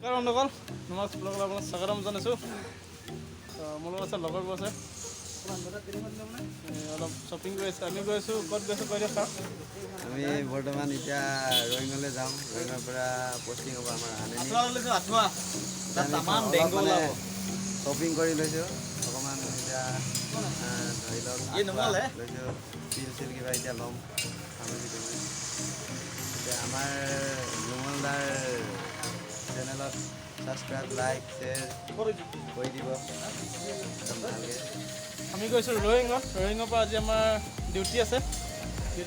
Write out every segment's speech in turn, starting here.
বন্ধুসকল নমস্কাৰ ব্লগলৈ আপোনাক স্বাগতম জনাইছোঁ। মোৰ লগত আছে লগৰবোৰ আছে, অলপ শ্বপিং কৰি আছে। আমি গৈ আছোঁ, ক'ত গৈছোঁ কৈ দিয়ক ছাৰ। আমি বৰ্তমান এতিয়া ৰয়িঙলৈ যাম। ৰয়িঙৰ পৰা পষ্টিং হ'ব আমাৰ শ্বপিং কৰি লৈছোঁ অকণমান। এতিয়া ধৰি লওক লৈছোঁ তিল চিল কিবা এতিয়া ল'ম সামগ্ৰী তুলি। এতিয়া আমাৰ নুমলদাৰ চেনেলত ছাবস্ক্ৰাইব লাইক শ্বেয়াৰ কৰি দিব একদম ভালকৈ। আমি গৈছোঁ ৰয়িঙত। ৰয়িঙৰ পৰা আজি আমাৰ ডিউটি আছে,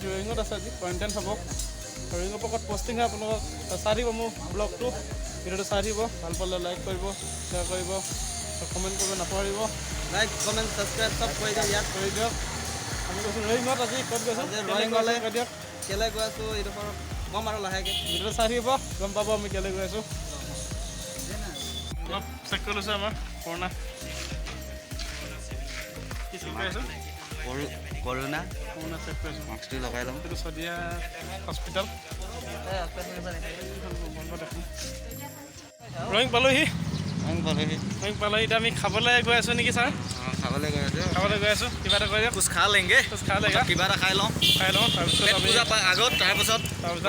ৰয়িঙত আছে আজি কোৱাৰেণ্টাইন হ'ব। ৰয়িঙৰ পৰা ক'ত পষ্টিং হয় আপোনালোকক চাই দিব মোৰ ব্লগটো, ভিডিঅ'টো চাই দিব। ভাল পালে লাইক কৰিব, শ্বেয়াৰ কৰিব, কমেণ্ট কৰিব নাপাহৰিব। লাইক কমেণ্ট ছাবস্ক্ৰাইব চব কৰি দিয়ক, ইয়াত কৰি দিয়ক। আমি গৈছোঁ ৰয়িঙত। আজি ক'ত গৈছোঁ ৰয়িঙলৈ কৈ দিয়ক। কেলৈ গৈ আছোঁ এইডোখৰ ক'ম আৰু লাহেকৈ ভিডিঅ'টো চাই থাকিব, গম পাব আমি কেলৈ গৈ আছোঁ। অলপ চেক কৰি লৈছোঁ আমাৰ কৰোণা কি চেক কৰি আছোঁ। কৰোণা চেক কৰি আছোঁ। মাস্কটো লগাই ল'ম। এইটো শদিয়া হস্পিটেল। ৰয়িং পালোহি। ৰয়িং পালোহি। এতিয়া আমি খাবলৈ গৈ আছোঁ নেকি ছাৰ? খাবলৈ গৈ আছোঁ। খাবলৈ গৈ আছোঁ। কিবা এটা কৰি দিয়ক। খোজ খা লেংগে, কিবা এটা খাই লওঁ। তাৰপিছত আমি আগত তাৰপিছত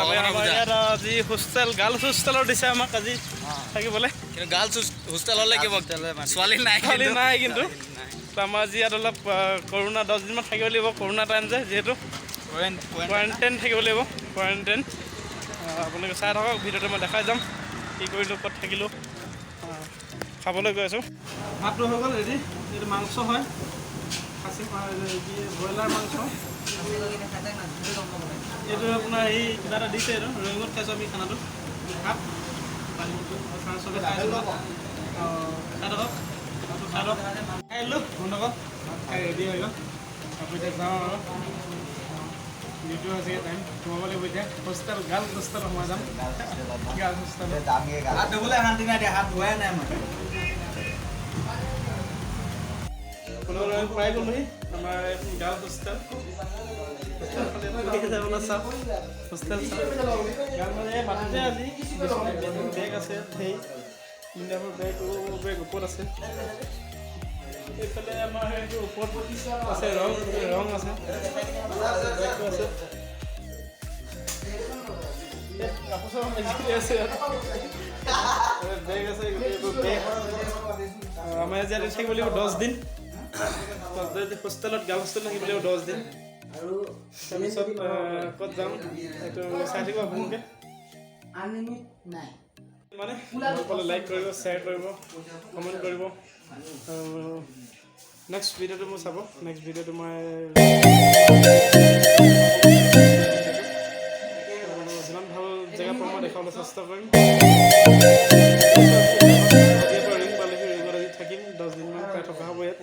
আমাৰ ইয়াত আজি হোষ্টেল, গাৰ্লছ হোষ্টেলৰ দিছে আমাক আজি থাকিবলৈ। কিন্তু গাৰ্লছ হোষ্টেল হ'লে কিব ছোৱালী নাই কিন্তু আমাৰ আজি ইয়াত অলপ কৰোণা 10 দিনমান থাকিব লাগিব। কৰোণা টাইম যে যিহেতু কোৱাৰেণ্টাইন থাকিব লাগিব। কোৱাৰেণ্টাইন আপোনালোকে চাই থাকক, ভিডিঅ'টো মই দেখাই যাম কি কৰিলোঁ, ক'ত থাকিলোঁ। খাবলৈ গৈ আছোঁ। ভাতটো হৈ গ'ল ৰেডি। এইটো মাংস হয়, খাচী ব্ৰইলাৰ মাংস। এইটো আপোনাৰ এই কিবা এটা দিছে, এইটো ৰয়িঙত খাইছোঁ আমি খানাটো। ভাত চবে খাই আছোঁ। খাই থাকক, খাই লওক। খাই আহিলোঁ বন্ধুসকল, খাই ৰেডি হৈ গ'ল। আকৌ এতিয়া যাওঁ আৰু ডিউটি হৈছেগৈ, টাইম সোমাব লাগিব এতিয়া। হোষ্টেল, গাৰ্লছ হোষ্টেলত সোমাই যাম। গাৰ্লছ হোষ্টেলত হাত ধুবলৈ শান্তি নাই দিয়া, হাত ধোৱাই নাই মই। পাই গ'লোহি আমাৰ গাৰ্লছ হোষ্টেল। হোষ্টেল মাতিছে আজি। বেগ আছে, সেই বেগ ওপৰত আছে। এইফালে আমাৰ সেইটো ওপৰত আছে ৰং আছে। কাপোৰ চাপোৰ মেজি আছে, বেগ আছে। আমাৰ ইয়াত থাকিব লাগিব 10 দিন। হোষ্টেলত, গাৰ্লছ হোষ্টেল থাকিব লাগিব 10 দিন। আৰু তাৰপিছত ক'ত যাম এইটো চাই থাকিব আপোনালোকে। মানে সকলোৱে লাইক কৰিব, শ্বেয়াৰ কৰিব, কমেণ্ট কৰিব। নেক্সট ভিডিঅ'টো মই চাব। নেক্সট ভিডিঅ'টো মই যিমান ভাল জেগা পাওঁ মই দেখাবলৈ চেষ্টা কৰিম। ৰিং পালেহি, ৰিঙত আজি থাকিম 10 দিনমান তাই থকা হ'ব ইয়াত।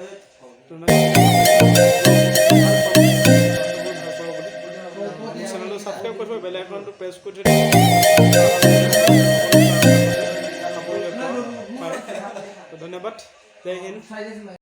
চেনেলটো ছাবস্ক্ৰাইব কৰিব, বেল আইকনটো প্ৰেছ কৰি থৈ ধন্যবাদ। জয় হিন্দ।